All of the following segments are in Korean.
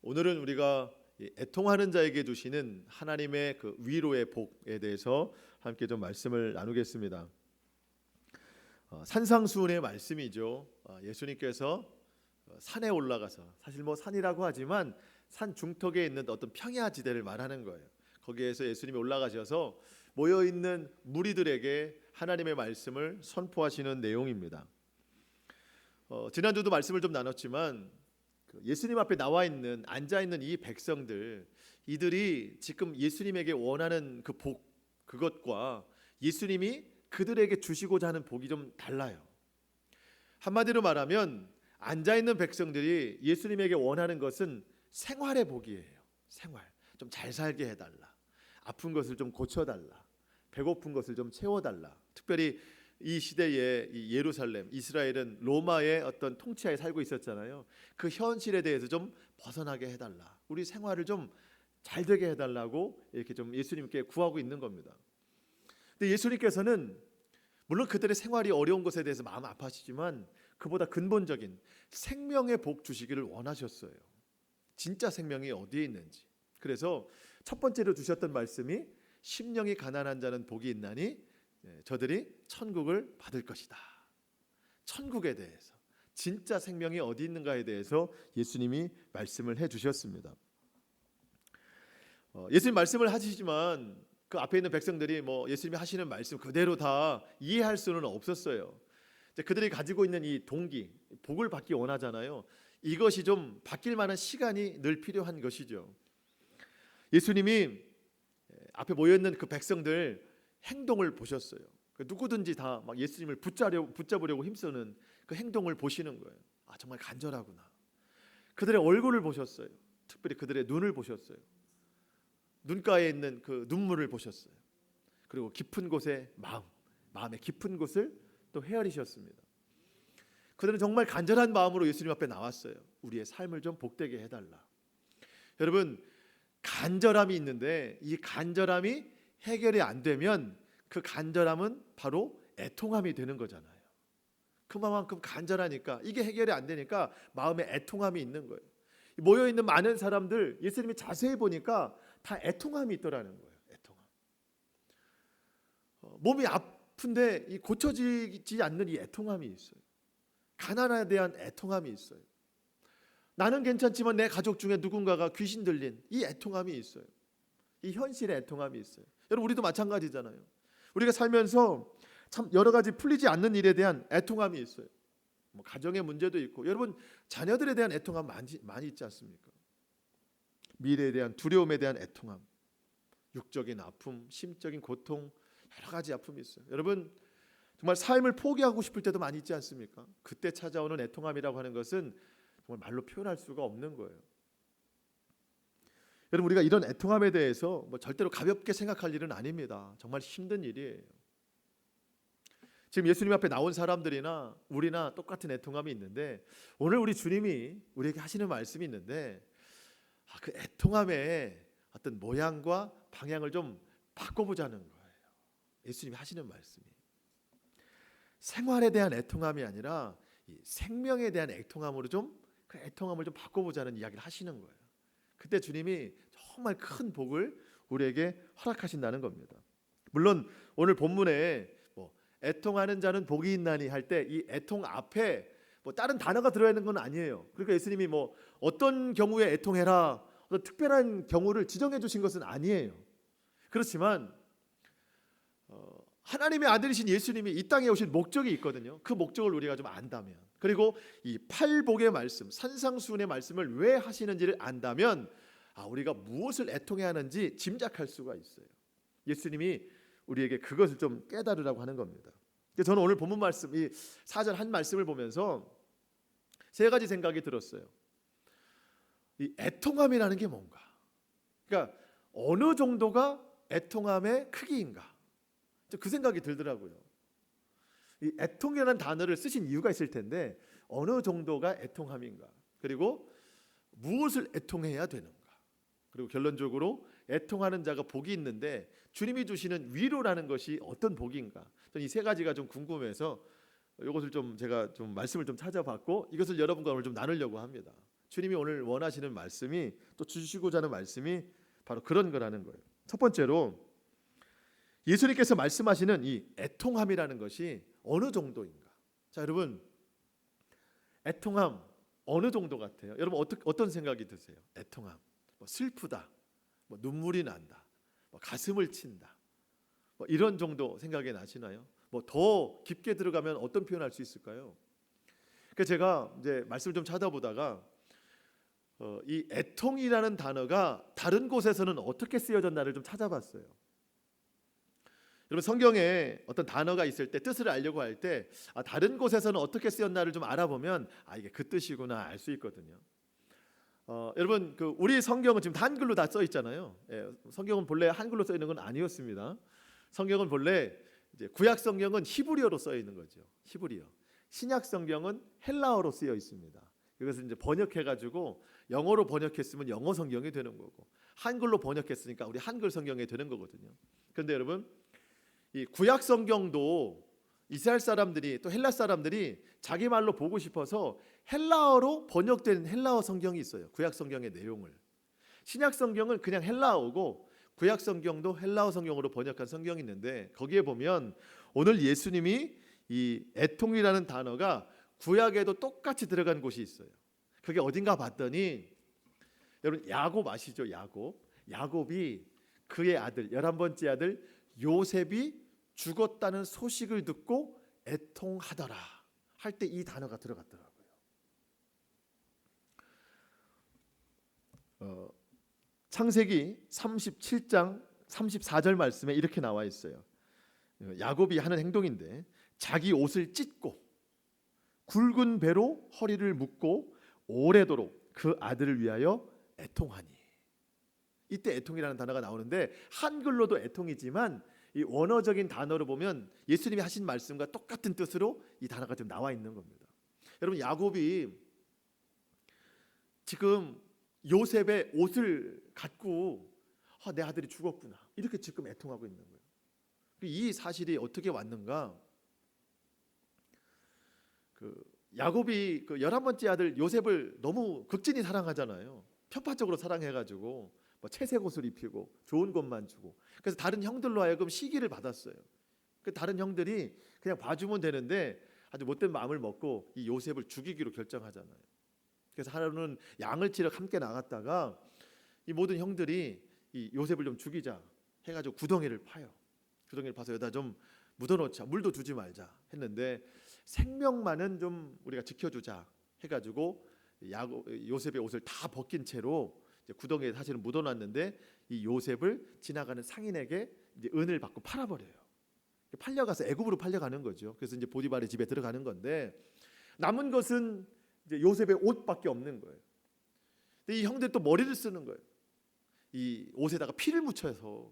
오늘은 우리가 애통하는 자에게 주시는 하나님의 그 위로의 복에 대해서 함께 좀 말씀을 나누겠습니다. 산상수훈의 말씀이죠. 예수님께서 산에 올라가서, 사실 뭐 산이라고 하지만 산 중턱에 있는 어떤 평야 지대를 말하는 거예요. 거기에서 예수님이 올라가셔서 모여 있는 무리들에게 하나님의 말씀을 선포하시는 내용입니다. 지난주도 말씀을 좀 나눴지만 예수님 앞에 나와 있는, 앉아 있는 이 백성들, 이들이 지금 예수님에게 원하는 그 복, 그것과 예수님이 그들에게 주시고자 하는 복이 좀 달라요. 한마디로 말하면 앉아 있는 백성들이 예수님에게 원하는 것은 생활의 복이에요. 생활, 좀 잘 살게 해달라, 아픈 것을 좀 고쳐달라, 배고픈 것을 좀 채워달라. 특별히 이 시대에 이 예루살렘, 이스라엘은 로마의 어떤 통치하에 살고 있었잖아요. 그 현실에 대해서 좀 벗어나게 해달라, 우리 생활을 좀 잘 되게 해달라고 이렇게 좀 예수님께 구하고 있는 겁니다. 근데 예수님께서는 물론 그들의 생활이 어려운 것에 대해서 마음 아파하시지만 그보다 근본적인 생명의 복 주시기를 원하셨어요. 진짜 생명이 어디에 있는지. 그래서 첫 번째로 주셨던 말씀이 심령이 가난한 자는 복이 있나니 저들이 천국을 받을 것이다. 천국에 대해서, 진짜 생명이 어디 있는가에 대해서 예수님이 말씀을 해주셨습니다. 예수님 말씀을 하시지만 그 앞에 있는 백성들이 뭐 예수님이 하시는 말씀 그대로 다 이해할 수는 없었어요. 그들이 가지고 있는 이 동기, 복을 받기 원하잖아요. 이것이 좀 바뀔 만한 시간이 늘 필요한 것이죠. 예수님이 앞에 모여있는 그 백성들 행동을 보셨어요. 누구든지 다 막 예수님을 붙잡으려고 힘쓰는 그 행동을 보시는 거예요. 정말 간절하구나. 그들의 얼굴을 보셨어요. 특별히 그들의 눈을 보셨어요. 눈가에 있는 그 눈물을 보셨어요. 그리고 깊은 곳에 마음의 깊은 곳을 또 헤아리셨습니다. 그들은 정말 간절한 마음으로 예수님 앞에 나왔어요. 우리의 삶을 좀 복되게 해달라. 여러분, 간절함이 있는데 이 간절함이 해결이 안 되면 그 간절함은 바로 애통함이 되는 거잖아요. 그만큼 간절하니까 이게 해결이 안 되니까 마음에 애통함이 있는 거예요. 모여있는 많은 사람들 예수님이 자세히 보니까 다 애통함이 있더라는 거예요. 애통함. 몸이 아픈데 이 고쳐지지 않는 이 애통함이 있어요. 가난에 대한 애통함이 있어요. 나는 괜찮지만 내 가족 중에 누군가가 귀신 들린 이 애통함이 있어요. 이 현실의 애통함이 있어요. 여러분, 우리도 마찬가지잖아요. 우리가 살면서 참 여러 가지 풀리지 않는 일에 대한 애통함이 있어요. 뭐 가정의 문제도 있고, 여러분 자녀들에 대한 애통함 많이 있지 않습니까? 미래에 대한 두려움에 대한 애통함, 육적인 아픔, 심적인 고통, 여러 가지 아픔이 있어요. 여러분, 정말 삶을 포기하고 싶을 때도 많이 있지 않습니까? 그때 찾아오는 애통함이라고 하는 것은 정말 말로 표현할 수가 없는 거예요. 여러분, 우리가 이런 애통함에 대해서 뭐 절대로 가볍게 생각할 일은 아닙니다. 정말 힘든 일이에요. 지금 예수님 앞에 나온 사람들이나 우리나 똑같은 애통함이 있는데, 오늘 우리 주님이 우리에게 하시는 말씀이 있는데, 그 애통함의 어떤 모양과 방향을 좀 바꿔보자는 거예요. 예수님이 하시는 말씀이 생활에 대한 애통함이 아니라 이 생명에 대한 애통함으로 그 애통함을 좀 바꿔보자는 이야기를 하시는 거예요. 그때 주님이 정말 큰 복을 우리에게 허락하신다는 겁니다. 물론 오늘 본문에 애통하는 자는 복이 있나니 할 때 이 애통 앞에 다른 단어가 들어있는 건 아니에요. 그러니까 예수님이 어떤 경우에 애통해라, 어떤 특별한 경우를 지정해 주신 것은 아니에요. 그렇지만 하나님의 아들이신 예수님이 이 땅에 오신 목적이 있거든요. 그 목적을 우리가 좀 안다면, 그리고 이 팔복의 말씀, 산상수훈의 말씀을 왜 하시는지를 안다면 우리가 무엇을 애통해야 하는지 짐작할 수가 있어요. 예수님이 우리에게 그것을 좀 깨달으라고 하는 겁니다. 저는 오늘 본문 말씀, 이 4절 한 말씀을 보면서 세 가지 생각이 들었어요. 이 애통함이라는 게 뭔가? 그러니까 어느 정도가 애통함의 크기인가? 그 생각이 들더라고요. 이 애통이라는 단어를 쓰신 이유가 있을 텐데, 어느 정도가 애통함인가? 그리고 무엇을 애통해야 되는가? 그리고 결론적으로 애통하는 자가 복이 있는데 주님이 주시는 위로라는 것이 어떤 복인가? 저는 이 세 가지가 좀 궁금해서 이것을 제가 말씀을 좀 찾아봤고, 이것을 여러분과 오늘 좀 나누려고 합니다. 주님이 오늘 원하시는 말씀이, 또 주시고자 하는 말씀이 바로 그런 거라는 거예요. 첫 번째로 예수님께서 말씀하시는 이 애통함이라는 것이 어느 정도인가? 자, 여러분, 애통함 어느 정도 같아요? 여러분 어떤 생각이 드세요? 애통함, 뭐 슬프다, 뭐 눈물이 난다, 뭐 가슴을 친다, 뭐 이런 정도 생각이 나시나요? 뭐 더 깊게 들어가면 어떤 표현할 수 있을까요? 그래서 제가 이제 말씀을 좀 찾아보다가 이 애통이라는 단어가 다른 곳에서는 어떻게 쓰여졌나를 좀 찾아봤어요. 여러분, 성경에 어떤 단어가 있을 때 뜻을 알려고 할 때 다른 곳에서는 어떻게 쓰였나를 좀 알아보면 이게 그 뜻이구나 알 수 있거든요. 여러분, 우리 성경은 지금 한글로 다 써 있잖아요. 예, 성경은 본래 한글로 써 있는 건 아니었습니다. 성경은 본래 이제 구약 성경은 히브리어로 써 있는 거죠. 히브리어. 신약 성경은 헬라어로 쓰여 있습니다. 이것을 이제 번역해가지고 영어로 번역했으면 영어 성경이 되는 거고, 한글로 번역했으니까 우리 한글 성경이 되는 거거든요. 그런데 여러분, 이 구약 성경도 이스라엘 사람들이 또 헬라 사람들이 자기 말로 보고 싶어서 헬라어로 번역된 헬라어 성경이 있어요. 구약 성경의 내용을. 신약 성경은 그냥 헬라어고 구약 성경도 헬라어 성경으로 번역한 성경이 있는데, 거기에 보면 오늘 예수님이 이 애통이라는 단어가 구약에도 똑같이 들어간 곳이 있어요. 그게 어딘가 봤더니, 여러분 야곱 아시죠? 야곱이 그의 아들 11번째 아들 요셉이 죽었다는 소식을 듣고 애통하더라 할 때 이 단어가 들어갔더라고요. 창세기 37장 34절 말씀에 이렇게 나와 있어요. 야곱이 하는 행동인데, 자기 옷을 찢고 굵은 배로 허리를 묶고 오래도록 그 아들을 위하여 애통하니. 이때 애통이라는 단어가 나오는데, 한글로도 애통이지만 이 원어적인 단어로 보면 예수님이 하신 말씀과 똑같은 뜻으로 이 단어가 지금 나와 있는 겁니다. 여러분, 야곱이 지금 요셉의 옷을 갖고 내 아들이 죽었구나 이렇게 지금 애통하고 있는 거예요. 이 사실이 어떻게 왔는가? 야곱이 11번째 아들 요셉을 너무 극진히 사랑하잖아요. 편파적으로 사랑해가지고 채색 옷을 입히고 좋은 것만 주고, 그래서 다른 형들로 하여금 시기를 받았어요. 다른 형들이 그냥 봐주면 되는데 아주 못된 마음을 먹고 이 요셉을 죽이기로 결정하잖아요. 그래서 하루는 양을 치러 함께 나갔다가 이 모든 형들이 이 요셉을 좀 죽이자 해가지고 구덩이를 파요. 구덩이를 파서 여기다 좀 묻어놓자, 물도 주지 말자 했는데, 생명만은 좀 우리가 지켜주자 해가지고 요셉의 옷을 다 벗긴 채로 구덩이에 사실은 묻어놨는데, 이 요셉을 지나가는 상인에게 이제 은을 받고 팔아버려요. 팔려가서 애굽으로 팔려가는 거죠. 그래서 이제 보디발의 집에 들어가는 건데, 남은 것은 이제 요셉의 옷밖에 없는 거예요. 근데 이 형들이 또 머리를 쓰는 거예요. 이 옷에다가 피를 묻혀서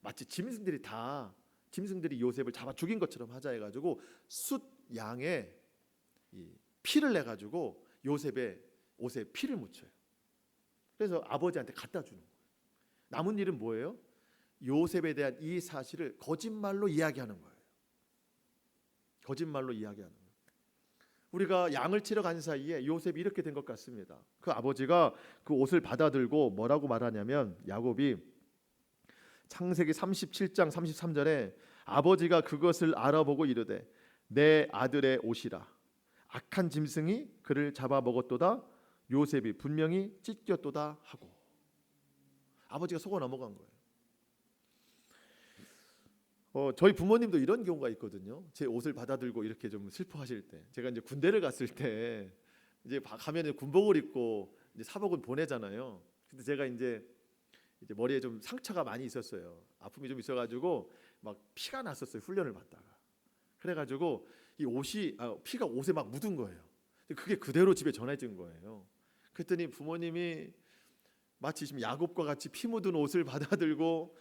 마치 짐승들이 요셉을 잡아 죽인 것처럼 하자 해가지고 숫 양의 이 피를 내 가지고 요셉의 옷에 피를 묻혀요. 그래서 아버지한테 갖다 주는 거예요. 남은 일은 뭐예요? 요셉에 대한 이 사실을 거짓말로 이야기하는 거예요. 거짓말로 이야기하는 거예요. 우리가 양을 치러 간 사이에 요셉이 이렇게 된 것 같습니다. 그 아버지가 그 옷을 받아들고 뭐라고 말하냐면, 야곱이 창세기 37장 33절에 아버지가 그것을 알아보고 이르되 내 아들의 옷이라, 악한 짐승이 그를 잡아 먹었도다, 요셉이 분명히 찢겼도다 하고. 아버지가 속아 넘어간 거예요. 저희 부모님도 이런 경우가 있거든요. 제 옷을 받아들고 이렇게 좀 슬퍼하실 때, 제가 이제 군대를 갔을 때 이제 가면 군복을 입고 이제 사복을 보내잖아요. 근데 제가 이제 머리에 좀 상처가 많이 있었어요. 아픔이 좀 있어가지고 막 피가 났었어요. 훈련을 받다가. 그래가지고 이 옷이 피가 옷에 막 묻은 거예요. 그게 그대로 집에 전해진 거예요. 그랬더니 부모님이 마치 지금 야곱과 같이 피 묻은 옷을 받아들고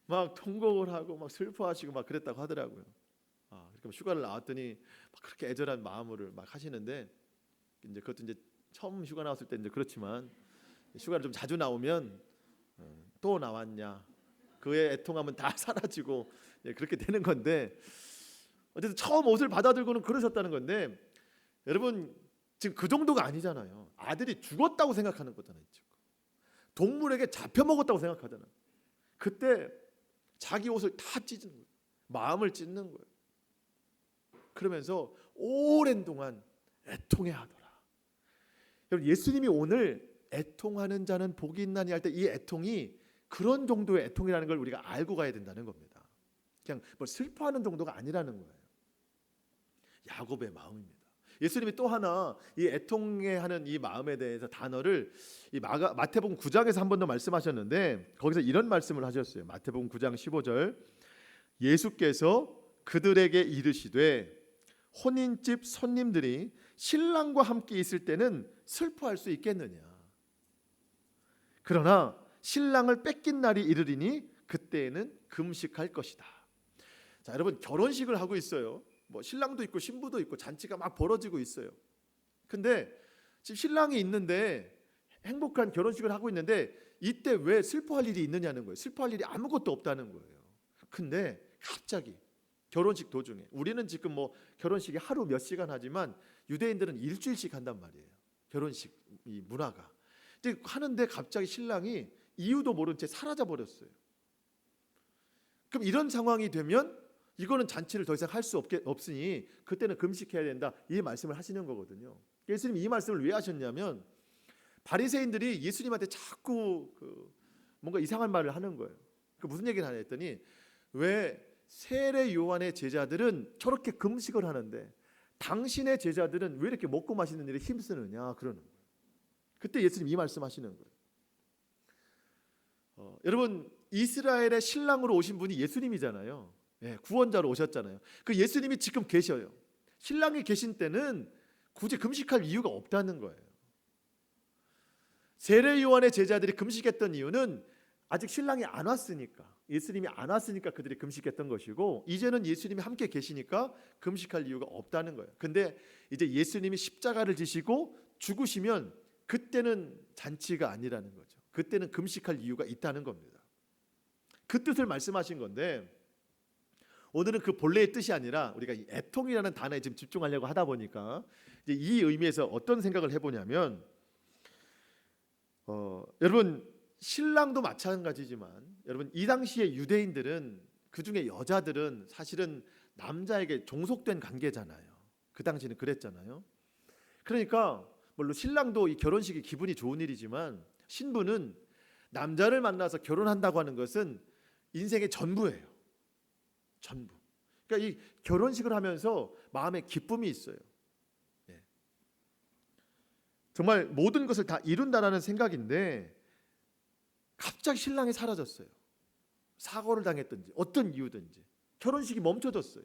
막 통곡을 하고 막 슬퍼하시고 막 그랬다고 하더라고요. 그러니까 휴가를 나왔더니 막 그렇게 애절한 마음으로 막 하시는데, 이제 그것도 이제 처음 휴가 나왔을 때 이제 그렇지만, 휴가를 좀 자주 나오면 또 나왔냐, 그의 애통함은 다 사라지고 그렇게 되는 건데, 어쨌든 처음 옷을 받아들고는 그러셨다는 건데, 여러분 지금 그 정도가 아니잖아요. 아들이 죽었다고 생각하는 거잖아요. 지금. 동물에게 잡혀먹었다고 생각하잖아요. 그때 자기 옷을 다 찢는 거예요. 마음을 찢는 거예요. 그러면서 오랜 동안 애통해하더라. 여러분, 예수님이 오늘 애통하는 자는 복이 있나니 할 때 이 애통이 그런 정도의 애통이라는 걸 우리가 알고 가야 된다는 겁니다. 그냥 뭐 슬퍼하는 정도가 아니라는 거예요. 야곱의 마음입니다. 예수님이 또 하나 이 애통해하는 이 마음에 대해서 단어를 이 마태복음 9장에서 한 번 더 말씀하셨는데 거기서 이런 말씀을 하셨어요. 마태복음 9장 15절 예수께서 그들에게 이르시되 혼인집 손님들이 신랑과 함께 있을 때는 슬퍼할 수 있겠느냐. 그러나 신랑을 뺏긴 날이 이르리니 그때에는 금식할 것이다. 자, 여러분, 결혼식을 하고 있어요. 뭐 신랑도 있고 신부도 있고 잔치가 막 벌어지고 있어요. 근데 지금 신랑이 있는데 행복한 결혼식을 하고 있는데 이때 왜 슬퍼할 일이 있느냐는 거예요. 슬퍼할 일이 아무것도 없다는 거예요. 근데 갑자기 결혼식 도중에, 우리는 지금 뭐 결혼식이 하루 몇 시간 하지만 유대인들은 일주일씩 한단 말이에요. 결혼식 이 문화가. 근데 하는데 갑자기 신랑이 이유도 모른 채 사라져 버렸어요. 그럼 이런 상황이 되면 이거는 잔치를 더 이상 할 수 없으니 그때는 금식해야 된다, 이 말씀을 하시는 거거든요. 예수님이 이 말씀을 왜 하셨냐면 바리새인들이 예수님한테 자꾸 뭔가 이상한 말을 하는 거예요. 그 무슨 얘기를 하냐 했더니 왜 세례 요한의 제자들은 저렇게 금식을 하는데 당신의 제자들은 왜 이렇게 먹고 마시는 일에 힘쓰느냐 그러는 거예요. 그때 예수님 이 말씀하시는 거예요. 여러분, 이스라엘의 신랑으로 오신 분이 예수님이잖아요. 예, 구원자로 오셨잖아요. 그 예수님이 지금 계셔요. 신랑이 계신 때는 굳이 금식할 이유가 없다는 거예요. 세례 요한의 제자들이 금식했던 이유는 아직 신랑이 안 왔으니까, 예수님이 안 왔으니까 그들이 금식했던 것이고, 이제는 예수님이 함께 계시니까 금식할 이유가 없다는 거예요. 근데 이제 예수님이 십자가를 지시고 죽으시면 그때는 잔치가 아니라는 거죠. 그때는 금식할 이유가 있다는 겁니다. 그 뜻을 말씀하신 건데 오늘은 그 본래의 뜻이 아니라 우리가 이 애통이라는 단어에 지금 집중하려고 하다 보니까 이제 이 의미에서 어떤 생각을 해보냐면 여러분, 신랑도 마찬가지지만 여러분, 이 당시에 유대인들은, 그 중에 여자들은 사실은 남자에게 종속된 관계잖아요. 그 당시는 그랬잖아요. 그러니까 물론 신랑도 이 결혼식이 기분이 좋은 일이지만 신부는 남자를 만나서 결혼한다고 하는 것은 인생의 전부예요. 전부. 그러니까 이 결혼식을 하면서 마음에 기쁨이 있어요. 예. 정말 모든 것을 다 이룬다라는 생각인데 갑자기 신랑이 사라졌어요. 사고를 당했든지 어떤 이유든지 결혼식이 멈춰졌어요.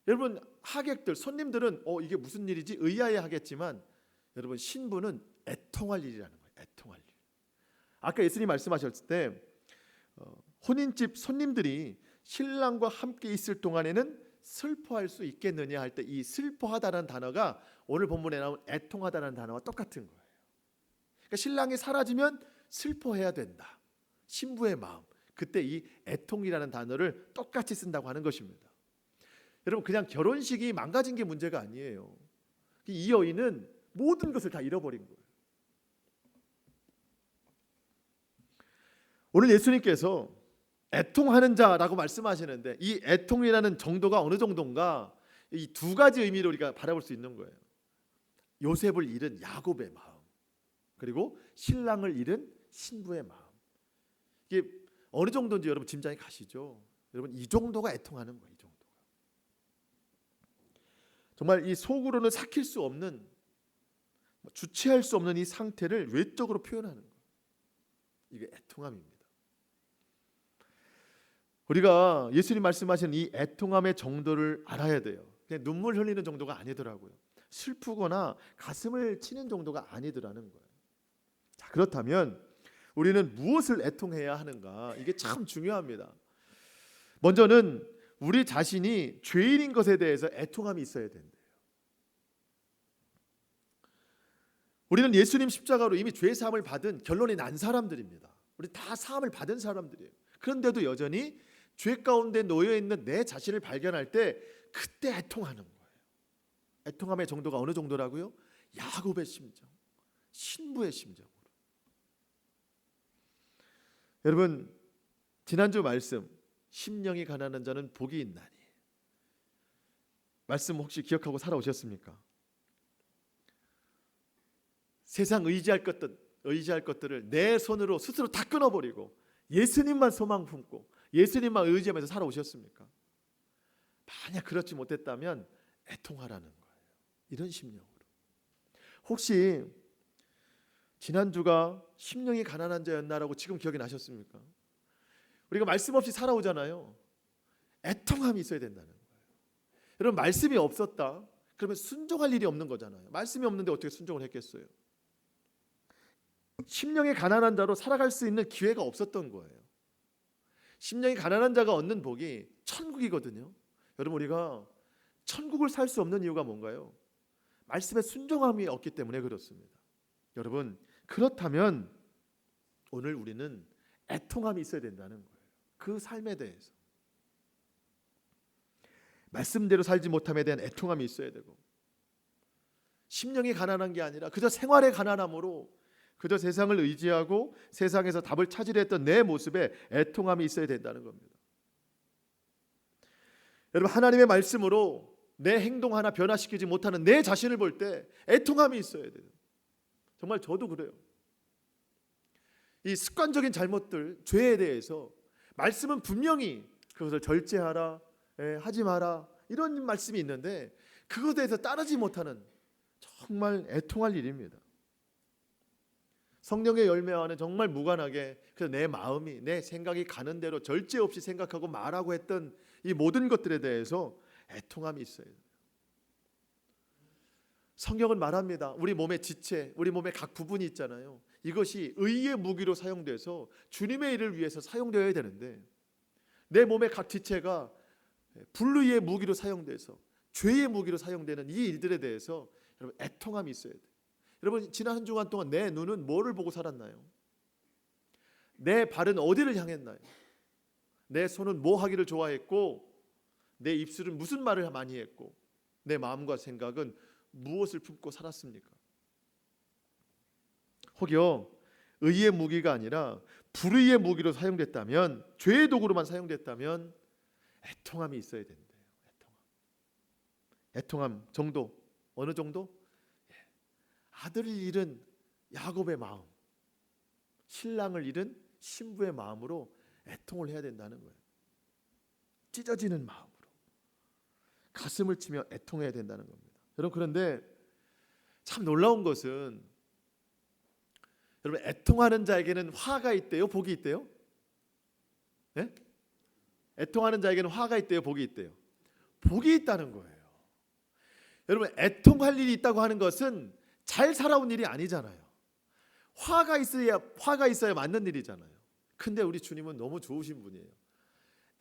여러분, 하객들, 손님들은 이게 무슨 일이지 의아해 하겠지만 여러분, 신부는 애통할 일이라는 거예요. 애통할 일. 아까 예수님 말씀하셨을 때 혼인집 손님들이 신랑과 함께 있을 동안에는 슬퍼할 수 있겠느냐 할 때 이 슬퍼하다라는 단어가 오늘 본문에 나온 애통하다라는 단어와 똑같은 거예요. 그러니까 신랑이 사라지면 슬퍼해야 된다. 신부의 마음. 그때 이 애통이라는 단어를 똑같이 쓴다고 하는 것입니다. 여러분, 그냥 결혼식이 망가진 게 문제가 아니에요. 이 여인은 모든 것을 다 잃어버린 거예요. 오늘 예수님께서 애통하는 자라고 말씀하시는데 이 애통이라는 정도가 어느 정도인가, 이 두 가지 의미로 우리가 바라볼 수 있는 거예요. 요셉을 잃은 야곱의 마음, 그리고 신랑을 잃은 신부의 마음. 이게 어느 정도인지 여러분 짐작이 가시죠? 여러분, 이 정도가 애통하는 거예요. 이 정도가. 정말 이 속으로는 삭힐 수 없는, 주체할 수 없는 이 상태를 외적으로 표현하는 거예요. 이게 애통함입니다. 우리가 예수님 말씀하신 이 애통함의 정도를 알아야 돼요. 그냥 눈물 흘리는 정도가 아니더라고요. 슬프거나 가슴을 치는 정도가 아니더라는 거예요. 자, 그렇다면 우리는 무엇을 애통해야 하는가? 이게 참 중요합니다. 먼저는 우리 자신이 죄인인 것에 대해서 애통함이 있어야 된대요. 우리는 예수님 십자가로 이미 죄 사함을 받은 결론이 난 사람들입니다. 우리 다 사함을 받은 사람들이에요. 그런데도 여전히 죄 가운데 놓여 있는 내 자신을 발견할 때 그때 애통하는 거예요. 애통함의 정도가 어느 정도라고요? 야곱의 심정, 신부의 심정으로. 여러분, 지난주 말씀, 심령이 가난한 자는 복이 있나니, 말씀 혹시 기억하고 살아오셨습니까? 세상 의지할 것들을 내 손으로 스스로 다 끊어버리고 예수님만 소망 품고 예수님만 의지하면서 살아오셨습니까? 만약 그렇지 못했다면 애통하라는 거예요. 이런 심령으로. 혹시 지난주가 심령이 가난한 자였나라고 지금 기억이 나셨습니까? 우리가 말씀 없이 살아오잖아요. 애통함이 있어야 된다는 거예요. 여러분, 말씀이 없었다 그러면 순종할 일이 없는 거잖아요. 말씀이 없는데 어떻게 순종을 했겠어요? 심령이 가난한 자로 살아갈 수 있는 기회가 없었던 거예요. 심령이 가난한 자가 얻는 복이 천국이거든요. 여러분, 우리가 천국을 살 수 없는 이유가 뭔가요? 말씀에 순종함이 없기 때문에 그렇습니다. 여러분, 그렇다면 오늘 우리는 애통함이 있어야 된다는 거예요. 그 삶에 대해서 말씀대로 살지 못함에 대한 애통함이 있어야 되고, 심령이 가난한 게 아니라 그저 생활의 가난함으로 그저 세상을 의지하고 세상에서 답을 찾으려 했던 내 모습에 애통함이 있어야 된다는 겁니다. 여러분, 하나님의 말씀으로 내 행동 하나 변화시키지 못하는 내 자신을 볼 때 애통함이 있어야 돼요. 정말 저도 그래요. 이 습관적인 잘못들, 죄에 대해서 말씀은 분명히 그것을 절제하라, 하지 마라, 이런 말씀이 있는데 그것에 대해서 따르지 못하는 정말 애통할 일입니다. 성령의 열매와는 정말 무관하게 그래서 내 마음이, 내 생각이 가는 대로 절제 없이 생각하고 말하고 했던 이 모든 것들에 대해서 애통함이 있어야 돼요. 성경은 말합니다. 우리 몸의 지체, 우리 몸의 각 부분이 있잖아요. 이것이 의의 무기로 사용돼서 주님의 일을 위해서 사용되어야 되는데 내 몸의 각 지체가 불의의 무기로 사용돼서 죄의 무기로 사용되는 이 일들에 대해서 여러분, 애통함이 있어야 돼요. 여러분, 지난 한 주간 동안 내 눈은 뭐를 보고 살았나요? 내 발은 어디를 향했나요? 내 손은 뭐 하기를 좋아했고, 내 입술은 무슨 말을 많이 했고, 내 마음과 생각은 무엇을 품고 살았습니까? 혹여 의의 무기가 아니라 불의의 무기로 사용됐다면, 죄의 도구로만 사용됐다면 애통함이 있어야 된대요. 애통함 정도, 어느 정도? 아들을 잃은 야곱의 마음, 신랑을 잃은 신부의 마음으로 애통을 해야 된다는 거예요. 찢어지는 마음으로 가슴을 치며 애통해야 된다는 겁니다. 여러분, 그런데 참 놀라운 것은 여러분, 애통하는 자에게는 화가 있대요, 복이 있대요? 네? 애통하는 자에게는 화가 있대요, 복이 있대요? 복이 있다는 거예요. 여러분, 애통할 일이 있다고 하는 것은 잘 살아온 일이 아니잖아요. 화가 있어야 맞는 일이잖아요. 근데 우리 주님은 너무 좋으신 분이에요.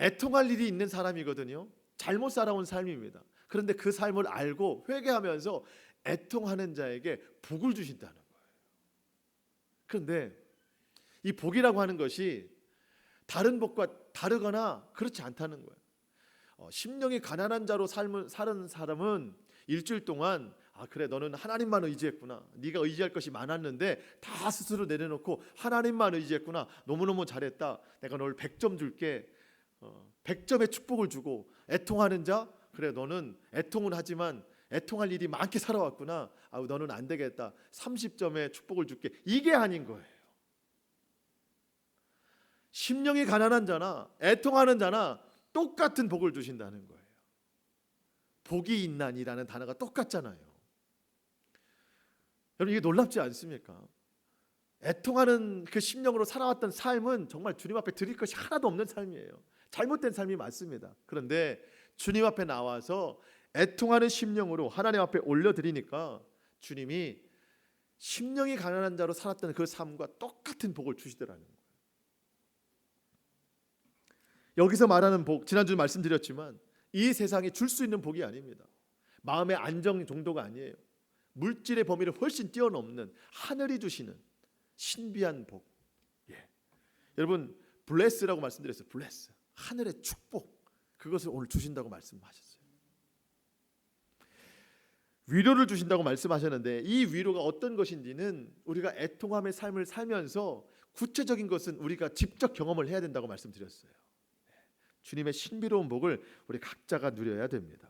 애통할 일이 있는 사람이거든요. 잘못 살아온 삶입니다. 그런데 그 삶을 알고 회개하면서 애통하는 자에게 복을 주신다는 거예요. 그런데 이 복이라고 하는 것이 다른 복과 다르거나 그렇지 않다는 거예요. 심령이 가난한 자로 사는 사람은 일주일 동안 그래, 너는 하나님만 의지했구나. 네가 의지할 것이 많았는데 다 스스로 내려놓고 하나님만 의지했구나. 너무너무 잘했다. 내가 널 100점 줄게. 100점의 축복을 주고, 애통하는 자, 그래, 너는 애통은 하지만 애통할 일이 많게 살아왔구나. 너는 안 되겠다. 30점의 축복을 줄게. 이게 아닌 거예요. 심령이 가난한 자나 애통하는 자나 똑같은 복을 주신다는 거예요. 복이 있나니라는 단어가 똑같잖아요. 여러분, 이게 놀랍지 않습니까? 애통하는 그 심령으로 살아왔던 삶은 정말 주님 앞에 드릴 것이 하나도 없는 삶이에요. 잘못된 삶이 맞습니다. 그런데 주님 앞에 나와서 애통하는 심령으로 하나님 앞에 올려드리니까 주님이 심령이 가난한 자로 살았던 그 삶과 똑같은 복을 주시더라는 거예요. 여기서 말하는 복, 지난주 말씀드렸지만 이 세상이 줄 수 있는 복이 아닙니다. 마음의 안정 정도가 아니에요. 물질의 범위를 훨씬 뛰어넘는 하늘이 주시는 신비한 복. 여러분, 블레스라고 말씀드렸어요. 블레스, 하늘의 축복, 그것을 오늘 주신다고 말씀하셨어요. 위로를 주신다고 말씀하셨는데 이 위로가 어떤 것인지는 우리가 애통함의 삶을 살면서 구체적인 것은 우리가 직접 경험을 해야 된다고 말씀드렸어요. 주님의 신비로운 복을 우리 각자가 누려야 됩니다.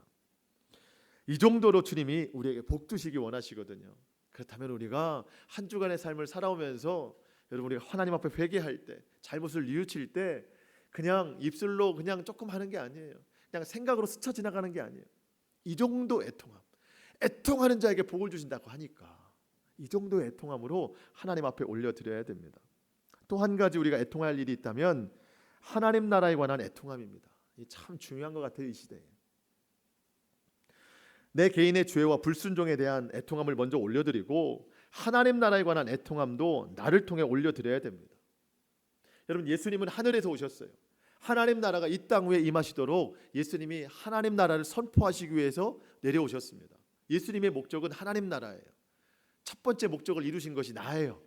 이 정도로 주님이 우리에게 복 주시기 원하시거든요. 그렇다면 우리가 한 주간의 삶을 살아오면서 여러분 우리가 하나님 앞에 회개할 때, 잘못을 뉘우칠 때 그냥 입술로 그냥 조금 하는 게 아니에요. 그냥 생각으로 스쳐 지나가는 게 아니에요. 이 정도 애통함, 애통하는 자에게 복을 주신다고 하니까 이 정도의 애통함으로 하나님 앞에 올려드려야 됩니다. 또 한 가지 우리가 애통할 일이 있다면 하나님 나라에 관한 애통함입니다. 참 중요한 것 같아요. 이 시대에 내 개인의 죄와 불순종에 대한 애통함을 먼저 올려드리고 하나님 나라에 관한 애통함도 나를 통해 올려드려야 됩니다. 여러분 예수님은 하늘에서 오셨어요. 하나님 나라가 이 땅 위에 임하시도록 예수님이 하나님 나라를 선포하시기 위해서 내려오셨습니다. 예수님의 목적은 하나님 나라예요. 첫 번째 목적을 이루신 것이 나예요.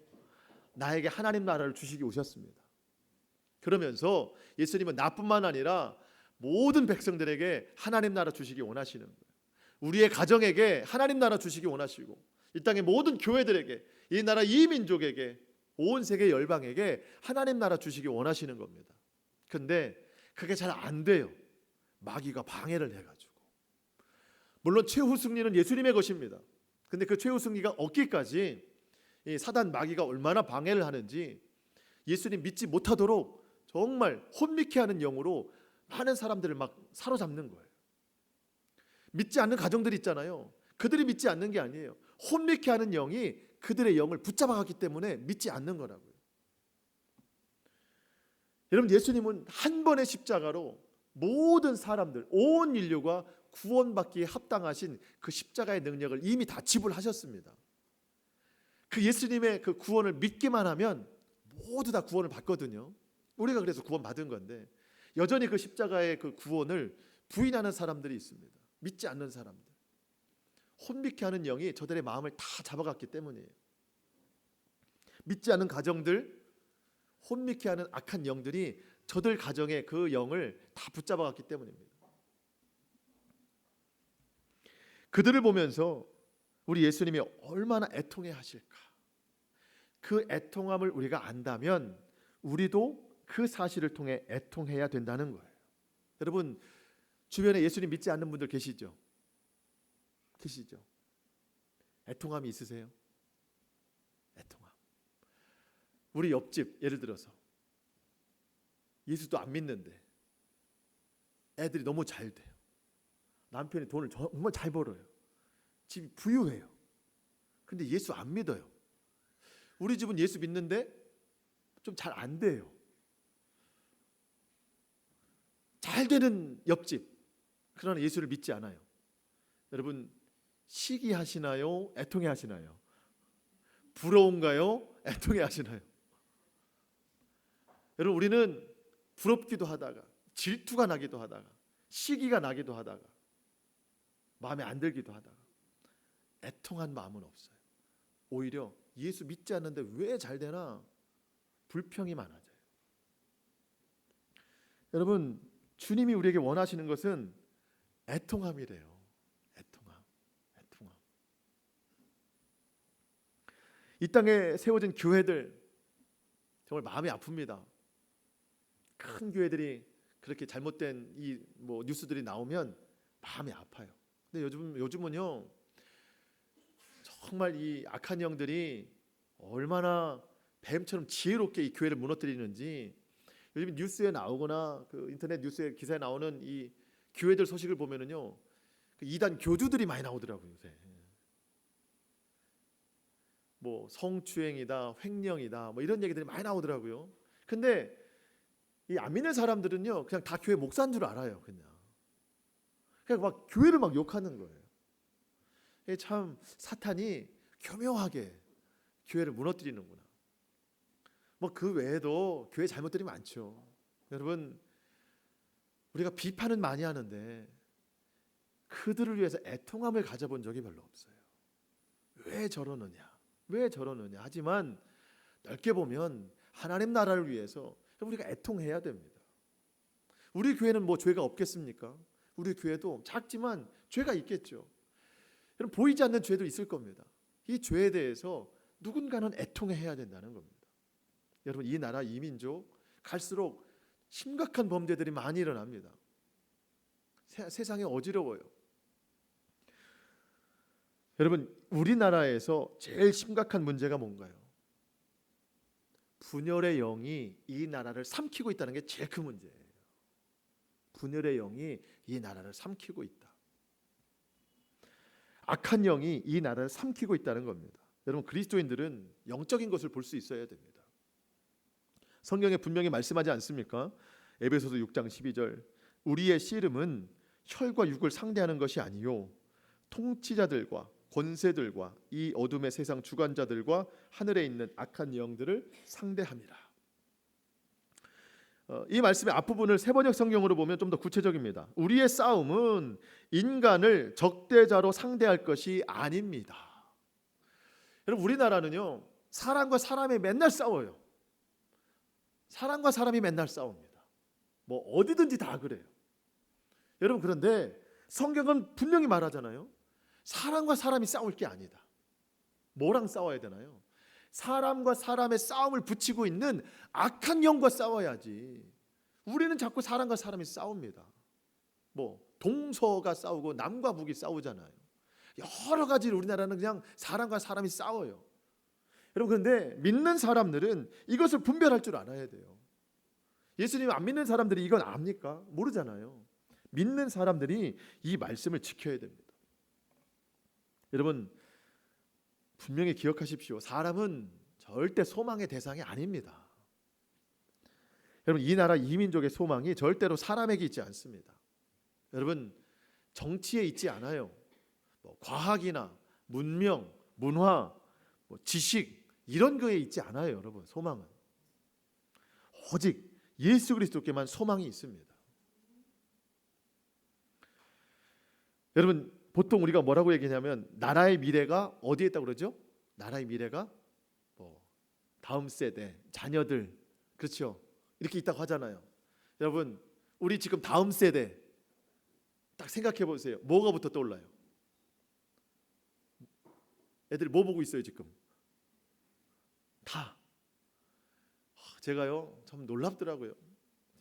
나에게 하나님 나라를 주시기 오셨습니다. 그러면서 예수님은 나뿐만 아니라 모든 백성들에게 하나님 나라 주시기 원하시는 거예요. 우리의 가정에게 하나님 나라 주시기 원하시고 이 땅의 모든 교회들에게, 이 나라 이 민족에게, 온 세계 열방에게 하나님 나라 주시기 원하시는 겁니다. 근데 그게 잘 안 돼요. 마귀가 방해를 해가지고. 물론 최후 승리는 예수님의 것입니다. 근데 그 최후 승리가 얻기까지 이 사단 마귀가 얼마나 방해를 하는지 예수님 믿지 못하도록 정말 혼미케 하는 영으로 많은 사람들을 막 사로잡는 거예요. 믿지 않는 가정들이 있잖아요. 그들이 믿지 않는 게 아니에요. 혼미케 하는 영이 그들의 영을 붙잡아갔기 때문에 믿지 않는 거라고요. 여러분 예수님은 한 번의 십자가로 모든 사람들, 온 인류가 구원받기에 합당하신 그 십자가의 능력을 이미 다 지불하셨습니다. 그 예수님의 그 구원을 믿기만 하면 모두 다 구원을 받거든요. 우리가 그래서 구원받은 건데 여전히 그 십자가의 그 구원을 부인하는 사람들이 있습니다. 믿지 않는 사람들, 혼미케 하는 영이 저들의 마음을 다 잡아갔기 때문이에요. 믿지 않는 가정들, 혼미케 하는 악한 영들이 저들 가정의 그 영을 다 붙잡아갔기 때문입니다. 그들을 보면서 우리 예수님이 얼마나 애통해 하실까. 그 애통함을 우리가 안다면 우리도 그 사실을 통해 애통해야 된다는 거예요. 여러분 주변에 예수님 믿지 않는 분들 계시죠? 계시죠? 애통함이 있으세요? 애통함. 우리 옆집 예를 들어서 예수도 안 믿는데 애들이 너무 잘 돼요. 남편이 돈을 정말 잘 벌어요. 집이 부유해요. 근데 예수 안 믿어요. 우리 집은 예수 믿는데 좀 잘 안 돼요. 잘 되는 옆집, 그러나 예수를 믿지 않아요. 여러분 시기하시나요? 애통해 하시나요? 부러운가요? 애통해 하시나요? 여러분 우리는 부럽기도 하다가 질투가 나기도 하다가 시기가 나기도 하다가 마음에 안 들기도 하다가 애통한 마음은 없어요. 오히려 예수 믿지 않는데 왜 잘 되나 불평이 많아져요. 여러분 주님이 우리에게 원하시는 것은 애통함이래요. 애통함. 이 땅에 세워진 교회들 정말 마음이 아픕니다. 큰 교회들이 그렇게 잘못된 이 뉴스들이 나오면 마음이 아파요. 근데 요즘은요 정말 이 악한 영들이 얼마나 뱀처럼 지혜롭게 이 교회를 무너뜨리는지 요즘 뉴스에 나오거나 그 인터넷 뉴스에 기사에 나오는 이 교회들 소식을 보면은요 그 이단 교주들이 많이 나오더라고요. 요새 성추행이다, 횡령이다, 이런 얘기들이 많이 나오더라고요. 근데 이 안 믿는 사람들은요 그냥 다 교회 목사인 줄 알아요. 그냥 막 교회를 막 욕하는 거예요. 참 사탄이 교묘하게 교회를 무너뜨리는구나. 그 외에도 교회 잘못들이 많죠. 여러분 우리가 비판은 많이 하는데 그들을 위해서 애통함을 가져본 적이 별로 없어요. 왜 저러느냐 하지만 넓게 보면 하나님 나라를 위해서 우리가 애통해야 됩니다. 우리 교회는 죄가 없겠습니까? 우리 교회도 작지만 죄가 있겠죠. 여러분, 보이지 않는 죄도 있을 겁니다. 이 죄에 대해서 누군가는 애통해야 된다는 겁니다. 여러분, 이 나라 이 민족 갈수록 심각한 범죄들이 많이 일어납니다. 세상이 어지러워요. 여러분, 우리나라에서 제일 심각한 문제가 뭔가요? 분열의 영이 이 나라를 삼키고 있다는 게 제일 큰 문제예요. 분열의 영이 이 나라를 삼키고 있다. 악한 영이 이 나라를 삼키고 있다는 겁니다. 여러분, 그리스도인들은 영적인 것을 볼 수 있어야 됩니다. 성경에 분명히 말씀하지 않습니까? 에베소서 6장 12절, 우리의 씨름은 혈과 육을 상대하는 것이 아니요 통치자들과 권세들과 이 어둠의 세상 주관자들과 하늘에 있는 악한 영들을 상대함이라. 이 말씀의 앞부분을 세번역 성경으로 보면 좀 더 구체적입니다. 우리의 싸움은 인간을 적대자로 상대할 것이 아닙니다. 여러분, 우리나라는요, 사람과 사람이 맨날 싸워요. 사람과 사람이 맨날 싸웁니다. 뭐 어디든지 다 그래요. 여러분, 그런데 성경은 분명히 말하잖아요. 사람과 사람이 싸울 게 아니다. 뭐랑 싸워야 되나요? 사람과 사람의 싸움을 붙이고 있는 악한 영과 싸워야지. 우리는 자꾸 사람과 사람이 싸웁니다. 뭐 동서가 싸우고 남과 북이 싸우잖아요. 여러 가지로 우리나라는 그냥 사람과 사람이 싸워요. 여러분, 그런데 믿는 사람들은 이것을 분별할 줄 알아야 돼요. 예수님 안 믿는 사람들이 이건 압니까? 모르잖아요. 믿는 사람들이 이 말씀을 지켜야 됩니다. 여러분, 분명히 기억하십시오. 사람은 절대 소망의 대상이 아닙니다. 여러분, 이 나라 이 민족의 소망이 절대로 사람에게 있지 않습니다. 여러분, 정치에 있지 않아요. 뭐 과학이나 문명, 문화, 뭐 지식 이런 거에 있지 않아요. 여러분, 소망은 오직 예수 그리스도께만 소망이 있습니다. 여러분, 보통 우리가 뭐라고 얘기하냐면 나라의 미래가 어디에 있다고 그러죠? 나라의 미래가 뭐 다음 세대, 자녀들, 그렇죠? 이렇게 있다고 하잖아요. 여러분, 우리 지금 다음 세대 딱 생각해 보세요. 뭐가부터 떠올라요? 애들이 뭐 보고 있어요 지금? 다. 제가요 참 놀랍더라고요.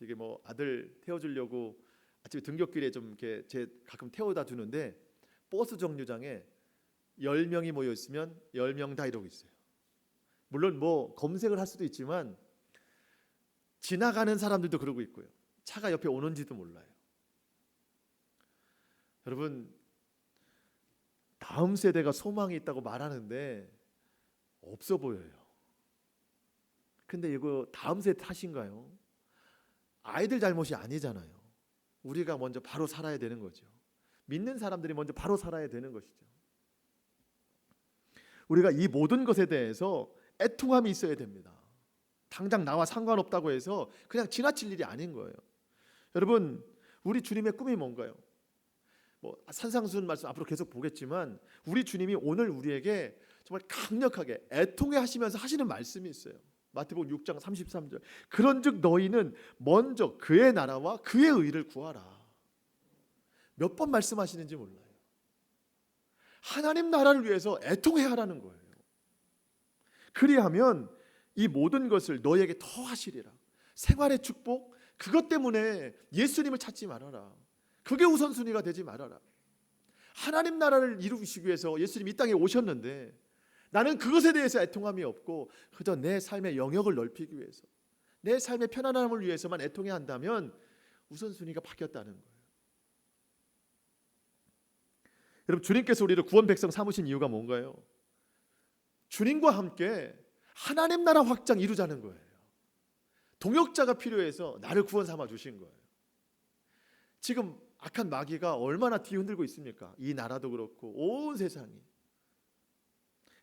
이게 뭐 아들 태워주려고 아침에 등굣길에 좀 이렇게 가끔 태워다 주는데 버스 정류장에 10명이 모여 있으면 10명 다 이러고 있어요. 물론 뭐 검색을 할 수도 있지만 지나가는 사람들도 그러고 있고요. 차가 옆에 오는지도 몰라요. 여러분, 다음 세대가 소망이 있다고 말하는데 없어 보여요. 근데 이거 다음 세대 탓인가요? 아이들 잘못이 아니잖아요. 우리가 먼저 바로 살아야 되는 거죠. 믿는 사람들이 먼저 바로 살아야 되는 것이죠. 우리가 이 모든 것에 대해서 애통함이 있어야 됩니다. 당장 나와 상관없다고 해서 그냥 지나칠 일이 아닌 거예요. 여러분, 우리 주님의 꿈이 뭔가요? 뭐 산상수훈 말씀 앞으로 계속 보겠지만 우리 주님이 오늘 우리에게 정말 강력하게 애통해 하시면서 하시는 말씀이 있어요. 마태복음 6장 33절. 그런즉 너희는 먼저 그의 나라와 그의 의를 구하라. 몇 번 말씀하시는지 몰라요. 하나님 나라를 위해서 애통해 하라는 거예요. 그리하면 이 모든 것을 너희에게 더 하시리라. 생활의 축복, 그것 때문에 예수님을 찾지 말아라. 그게 우선순위가 되지 말아라. 하나님 나라를 이루시기 위해서 예수님이 이 땅에 오셨는데 나는 그것에 대해서 애통함이 없고 그저 내 삶의 영역을 넓히기 위해서, 내 삶의 편안함을 위해서만 애통해야 한다면 우선순위가 바뀌었다는 거예요. 여러분, 주님께서 우리를 구원 백성 삼으신 이유가 뭔가요? 주님과 함께 하나님 나라 확장 이루자는 거예요. 동역자가 필요해서 나를 구원 삼아 주신 거예요. 지금 악한 마귀가 얼마나 뒤흔들고 있습니까? 이 나라도 그렇고 온 세상이.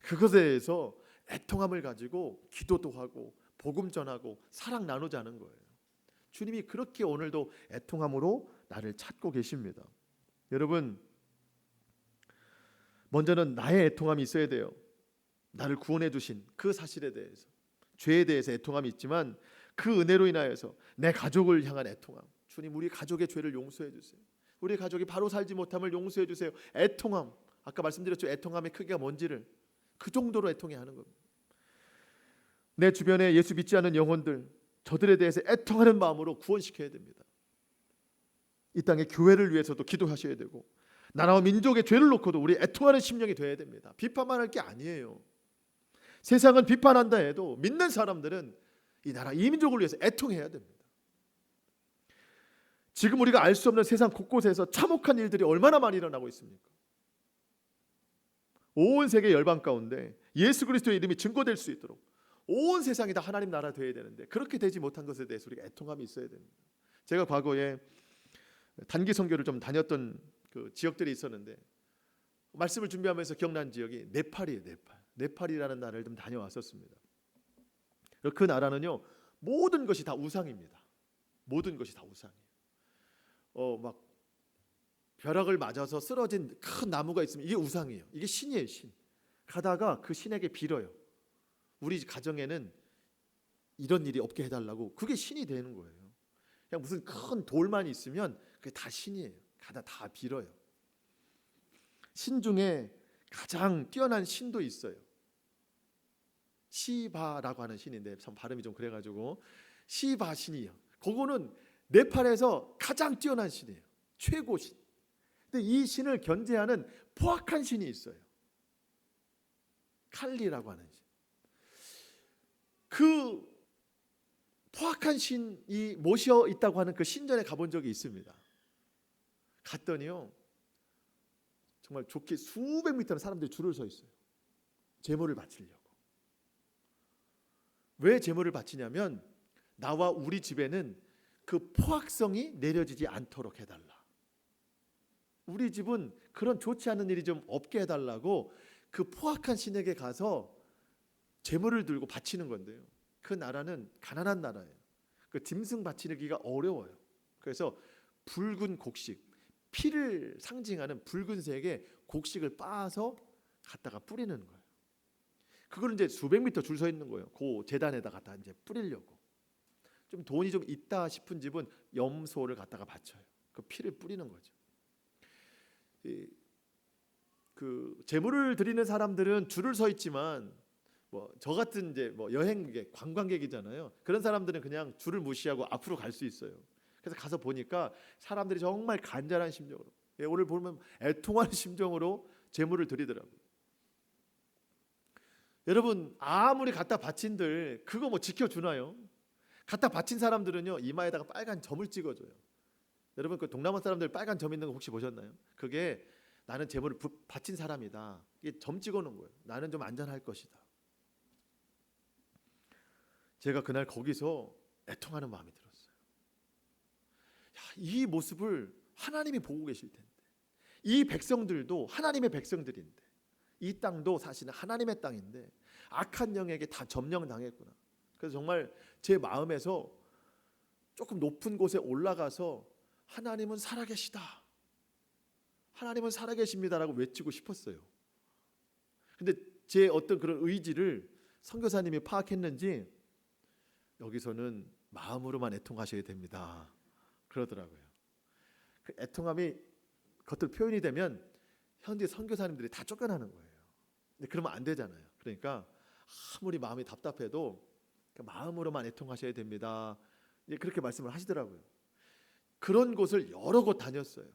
그것에 대해서 애통함을 가지고 기도도 하고 복음 전하고 사랑 나누자는 거예요. 주님이 그렇게 오늘도 애통함으로 나를 찾고 계십니다. 여러분, 먼저는 나의 애통함이 있어야 돼요. 나를 구원해 주신 그 사실에 대해서, 죄에 대해서 애통함이 있지만 그 은혜로 인하여서 내 가족을 향한 애통함. 주님, 우리 가족의 죄를 용서해 주세요. 우리 가족이 바로 살지 못함을 용서해 주세요. 애통함. 아까 말씀드렸죠. 애통함의 크기가 뭔지를. 그 정도로 애통해야 하는 겁니다. 내 주변에 예수 믿지 않는 영혼들, 저들에 대해서 애통하는 마음으로 구원시켜야 됩니다. 이 땅의 교회를 위해서도 기도하셔야 되고, 나라와 민족의 죄를 놓고도 우리 애통하는 심령이 되어야 됩니다. 비판만 할 게 아니에요. 세상은 비판한다 해도 믿는 사람들은 이 나라, 이 민족을 위해서 애통해야 됩니다. 지금 우리가 알 수 없는 세상 곳곳에서 참혹한 일들이 얼마나 많이 일어나고 있습니까? 온 세계 열방 가운데 예수 그리스도의 이름이 증거될 수 있도록 온 세상이 다 하나님 나라 되어야 되는데, 그렇게 되지 못한 것에 대해서 우리가 애통함이 있어야 됩니다. 제가 과거에 단기 선교를 좀 다녔던 그 지역들이 있었는데, 말씀을 준비하면서 기억나는 지역이 네팔이에요. 네팔이라는 나라를 좀 다녀왔었습니다. 그 나라는요, 모든 것이 다 우상입니다. 모든 것이 다 우상이에요. 막 벼락을 맞아서 쓰러진 큰 나무가 있으면 이게 우상이에요. 이게 신이에요, 신. 가다가 그 신에게 빌어요. 우리 가정에는 이런 일이 없게 해달라고. 그게 신이 되는 거예요. 그냥 무슨 큰 돌만 있으면 그게 다 신이에요. 가다 다 빌어요. 신 중에 가장 뛰어난 신도 있어요. 시바라고 하는 신인데 참 발음이 좀 그래가지고 시바 신이요. 그거는 네팔에서 가장 뛰어난 신이에요. 최고 신. 근데 이 신을 견제하는 포악한 신이 있어요. 칼리라고 하는 신. 그 포악한 신이 모셔 있다고 하는 그 신전에 가본 적이 있습니다. 갔더니요, 정말 좋게 수백 미터는 사람들이 줄을 서 있어요. 제물을 바치려고. 왜 제물을 바치냐면, 나와 우리 집에는 그 포악성이 내려지지 않도록 해달라. 우리 집은 그런 좋지 않은 일이 좀 없게 해달라고 그 포악한 신에게 가서 제물을 들고 바치는 건데요. 그 나라는 가난한 나라예요. 그 짐승 바치기가 어려워요. 그래서 붉은 곡식, 피를 상징하는 붉은색의 곡식을 빻아서 갖다가 뿌리는 거예요. 그걸 이제 수백 미터 줄 서 있는 거예요. 그 제단에다 갖다 이제 뿌리려고. 좀 돈이 좀 있다 싶은 집은 염소를 갖다가 바쳐요. 그 피를 뿌리는 거죠. 그 제물을 드리는 사람들은 줄을 서 있지만, 뭐 저 같은 이제 뭐 여행객, 관광객이잖아요. 그런 사람들은 그냥 줄을 무시하고 앞으로 갈 수 있어요. 그래서 가서 보니까 사람들이 정말 간절한 심정으로, 오늘 보면 애통하는 심정으로 제물을 드리더라고요. 여러분, 아무리 갖다 바친들 그거 뭐 지켜주나요? 갖다 바친 사람들은요, 이마에다가 빨간 점을 찍어줘요. 여러분, 그 동남아 사람들 빨간 점 있는 거 혹시 보셨나요? 그게 나는 제물을 바친 사람이다. 이게 점 찍어놓은 거예요. 나는 좀 안전할 것이다. 제가 그날 거기서 애통하는 마음이 들었어요. 이 모습을 하나님이 보고 계실 텐데, 이 백성들도 하나님의 백성들인데, 이 땅도 사실은 하나님의 땅인데 악한 영에게 다 점령당했구나. 그래서 정말 제 마음에서 조금 높은 곳에 올라가서 하나님은 살아계시다, 하나님은 살아계십니다라고 외치고 싶었어요. 근데 제 어떤 그런 의지를 선교사님이 파악했는지 여기서는 마음으로만 애통하셔야 됩니다 그러더라고요. 그 애통함이 겉으로 표현이 되면 현재 선교사님들이 다 쫓겨나는 거예요. 근데 그러면 안 되잖아요. 그러니까 아무리 마음이 답답해도 마음으로만 애통하셔야 됩니다. 그렇게 말씀을 하시더라고요. 그런 곳을 여러 곳 다녔어요.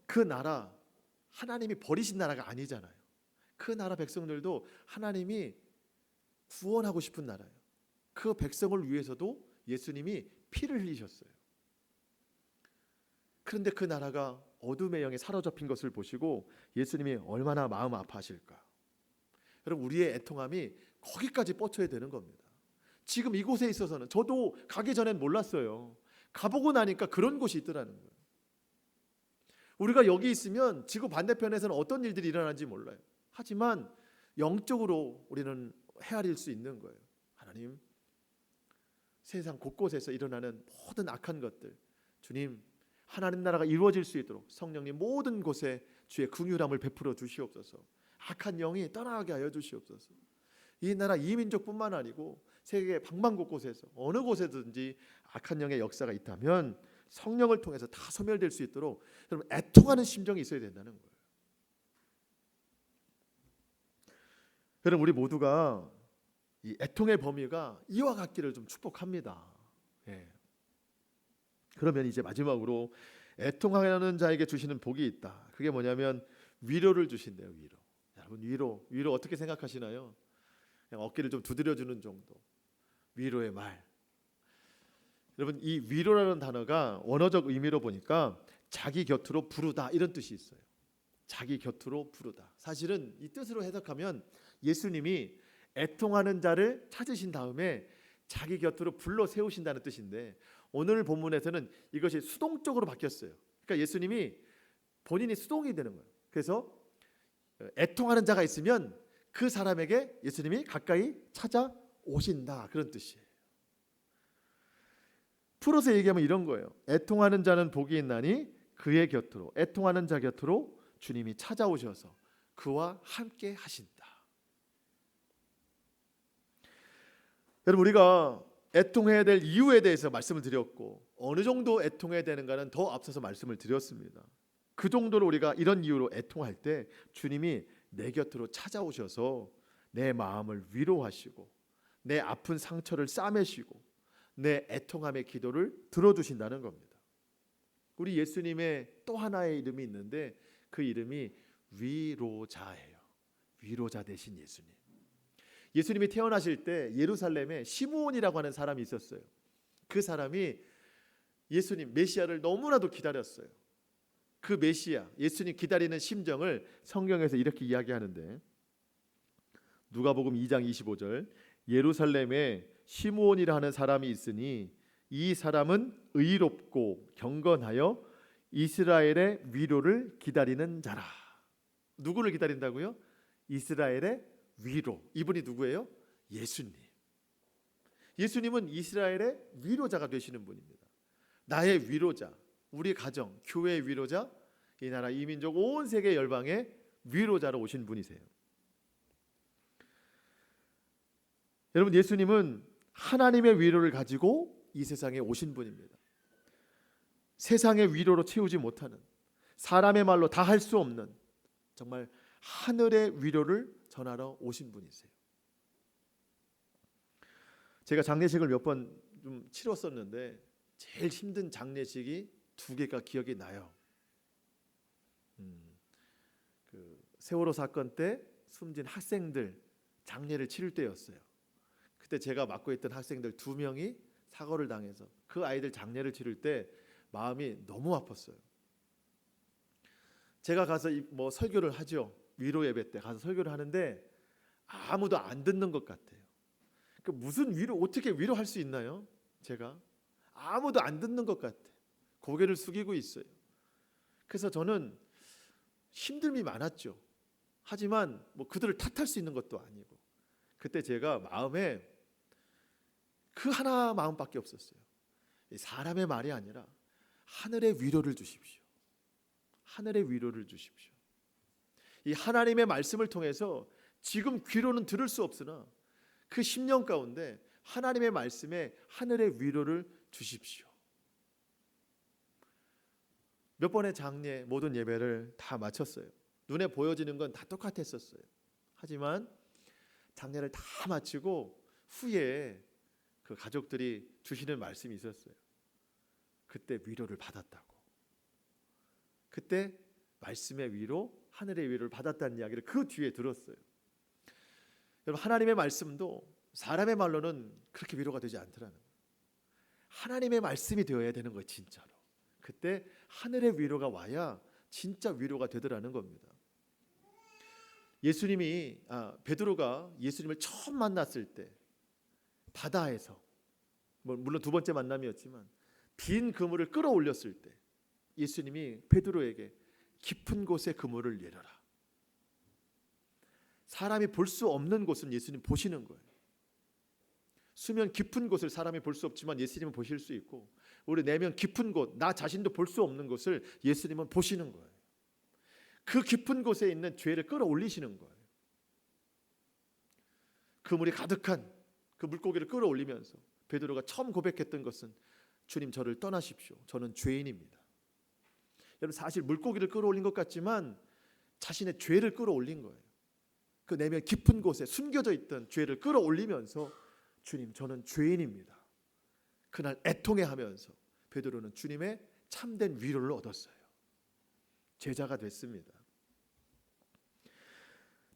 그 나라, 하나님이 버리신 나라가 아니잖아요. 그 나라 백성들도 하나님이 구원하고 싶은 나라예요. 그 백성을 위해서도 예수님이 피를 흘리셨어요. 그런데 그 나라가 어둠의 영에 사로잡힌 것을 보시고 예수님이 얼마나 마음 아파하실까. 여러분, 우리의 애통함이 거기까지 뻗쳐야 되는 겁니다. 지금 이곳에 있어서는 저도 가기 전엔 몰랐어요. 가보고 나니까 그런 곳이 있더라는 거예요. 우리가 여기 있으면 지구 반대편에서는 어떤 일들이 일어나는지 몰라요. 하지만 영적으로 우리는 헤아릴 수 있는 거예요. 하나님, 세상 곳곳에서 일어나는 모든 악한 것들, 주님, 하나님 나라가 이루어질 수 있도록 성령님 모든 곳에 주의 긍휼함을 베풀어 주시옵소서. 악한 영이 떠나게 하여 주시옵소서. 이 나라 이민족뿐만 아니고 세계 방방곳곳에서 어느 곳에든지 악한 영의 역사가 있다면 성령을 통해서 다 소멸될 수 있도록 여러분 애통하는 심정이 있어야 된다는 거예요. 여러분 우리 모두가 이 애통의 범위가 이와 같기를 좀 축복합니다. 예. 그러면 이제 마지막으로 애통하는 자에게 주시는 복이 있다. 그게 뭐냐면 위로를 주신대요. 위로. 여러분 위로 어떻게 생각하시나요? 그냥 어깨를 좀 두드려주는 정도. 위로의 말. 여러분 이 위로라는 단어가 원어적 의미로 보니까 자기 곁으로 부르다 이런 뜻이 있어요. 자기 곁으로 부르다. 사실은 이 뜻으로 해석하면 예수님이 애통하는 자를 찾으신 다음에 자기 곁으로 불러 세우신다는 뜻인데 오늘 본문에서는 이것이 수동적으로 바뀌었어요. 그러니까 예수님이 본인이 수동이 되는 거예요. 그래서 애통하는 자가 있으면 그 사람에게 예수님이 가까이 찾아오신다 그런 뜻이에요. 풀어서 얘기하면 이런 거예요. 애통하는 자는 복이 있나니 그의 곁으로 애통하는 자 곁으로 주님이 찾아오셔서 그와 함께 하신다. 여러분 우리가 애통해야 될 이유에 대해서 말씀을 드렸고 어느 정도 애통해야 되는가는 더 앞서서 말씀을 드렸습니다. 그 정도로 우리가 이런 이유로 애통할 때 주님이 내 곁으로 찾아오셔서 내 마음을 위로하시고 내 아픈 상처를 싸매시고 내 애통함의 기도를 들어주신다는 겁니다. 우리 예수님의 또 하나의 이름이 있는데 그 이름이 위로자예요. 위로자 되신 예수님. 예수님이 태어나실 때 예루살렘에 시므온이라고 하는 사람이 있었어요. 그 사람이 예수님 메시아를 너무나도 기다렸어요. 그 메시아 예수님 기다리는 심정을 성경에서 이렇게 이야기하는데 누가복음 2장 25절 예루살렘에 시므온이라 하는 사람이 있으니 이 사람은 의롭고 경건하여 이스라엘의 위로를 기다리는 자라. 누구를 기다린다고요? 이스라엘의 위로. 이분이 누구예요? 예수님. 예수님은 이스라엘의 위로자가 되시는 분입니다. 나의 위로자, 우리 가정, 교회의 위로자, 이 나라 이민족 온 세계 열방의 위로자로 오신 분이세요. 여러분 예수님은 하나님의 위로를 가지고 이 세상에 오신 분입니다. 세상의 위로로 채우지 못하는 사람의 말로 다 할 수 없는 정말 하늘의 위로를 전하러 오신 분이세요. 제가 장례식을 몇 번 좀 치렀었는데 제일 힘든 장례식이 2개가 기억이 나요. 그 세월호 사건 때 숨진 학생들 장례를 치를 때였어요. 그때 제가 맡고 있던 학생들 2명이 사고를 당해서 그 아이들 장례를 치를 때 마음이 너무 아팠어요. 제가 가서 뭐 설교를 하죠. 위로 예배 때 가서 설교를 하는데 아무도 안 듣는 것 같아요. 그 무슨 위로 어떻게 위로할 수 있나요? 제가 아무도 안 듣는 것 같아. 고개를 숙이고 있어요. 그래서 저는 힘듦이 많았죠. 하지만 뭐 그들을 탓할 수 있는 것도 아니고 그때 제가 마음에 그 하나 마음밖에 없었어요. 사람의 말이 아니라 하늘의 위로를 주십시오. 하늘의 위로를 주십시오. 이 하나님의 말씀을 통해서 지금 귀로는 들을 수 없으나 그 10년 가운데 하나님의 말씀에 하늘의 위로를 주십시오. 몇 번의 장례 모든 예배를 다 마쳤어요. 눈에 보여지는 건 다 똑같았었어요. 하지만 장례를 다 마치고 후에 그 가족들이 주시는 말씀이 있었어요. 그때 위로를 받았다고. 그때 말씀의 위로, 하늘의 위로를 받았다는 이야기를 그 뒤에 들었어요. 여러분 하나님의 말씀도 사람의 말로는 그렇게 위로가 되지 않더라는 거예요. 하나님의 말씀이 되어야 되는 거예요. 진짜로. 그때 하늘의 위로가 와야 진짜 위로가 되더라는 겁니다. 베드로가 예수님을 처음 만났을 때 바다에서 물론 2번째 만남이었지만 빈 그물을 끌어올렸을 때 예수님이 베드로에게 깊은 곳에 그물을 내려라. 사람이 볼 수 없는 곳은 예수님 보시는 거예요. 수면 깊은 곳을 사람이 볼 수 없지만 예수님은 보실 수 있고 우리 내면 깊은 곳, 나 자신도 볼 수 없는 곳을 예수님은 보시는 거예요. 그 깊은 곳에 있는 죄를 끌어올리시는 거예요. 그물이 가득한 그 물고기를 끌어올리면서 베드로가 처음 고백했던 것은 주님 저를 떠나십시오. 저는 죄인입니다. 여러분 사실 물고기를 끌어올린 것 같지만 자신의 죄를 끌어올린 거예요. 그 내면 깊은 곳에 숨겨져 있던 죄를 끌어올리면서 주님 저는 죄인입니다. 그날 애통해하면서 베드로는 주님의 참된 위로를 얻었어요. 제자가 됐습니다.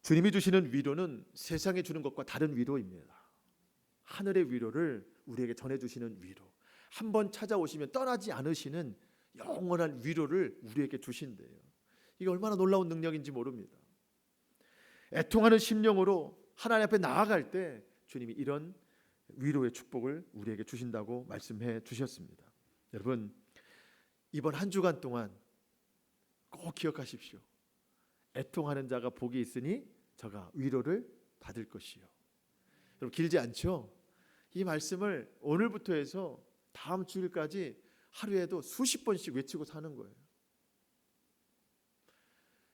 주님이 주시는 위로는 세상에 주는 것과 다른 위로입니다. 하늘의 위로를 우리에게 전해주시는 위로, 한번 찾아오시면 떠나지 않으시는 영원한 위로를 우리에게 주신대요. 이게 얼마나 놀라운 능력인지 모릅니다. 애통하는 심령으로 하나님 앞에 나아갈 때 주님이 이런 위로의 축복을 우리에게 주신다고 말씀해 주셨습니다. 여러분 이번 한 주간 동안 꼭 기억하십시오. 애통하는 자가 복이 있으니 저가 위로를 받을 것이요. 여러분 길지 않죠? 이 말씀을 오늘부터 해서 다음 주일까지 하루에도 수십 번씩 외치고 사는 거예요.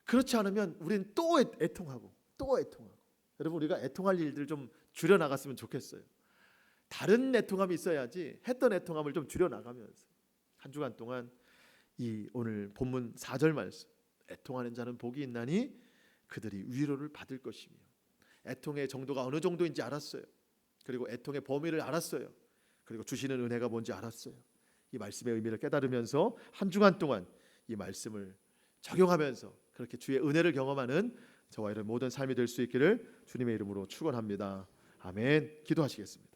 그렇지 않으면 우리는 또 애통하고 또 애통하고. 여러분 우리가 애통할 일들 좀 줄여나갔으면 좋겠어요. 다른 애통함이 있어야지 했던 애통함을 좀 줄여나가면서 한 주간 동안 이 오늘 본문 4절 말씀, 애통하는 자는 복이 있나니 그들이 위로를 받을 것이며. 애통의 정도가 어느 정도인지 알았어요. 그리고 애통의 범위를 알았어요. 그리고 주시는 은혜가 뭔지 알았어요. 이 말씀의 의미를 깨달으면서 한 주간 동안 이 말씀을 적용하면서 그렇게 주의 은혜를 경험하는 저와 여러분 모든 삶이 될 수 있기를 주님의 이름으로 축원합니다. 아멘. 기도하시겠습니다.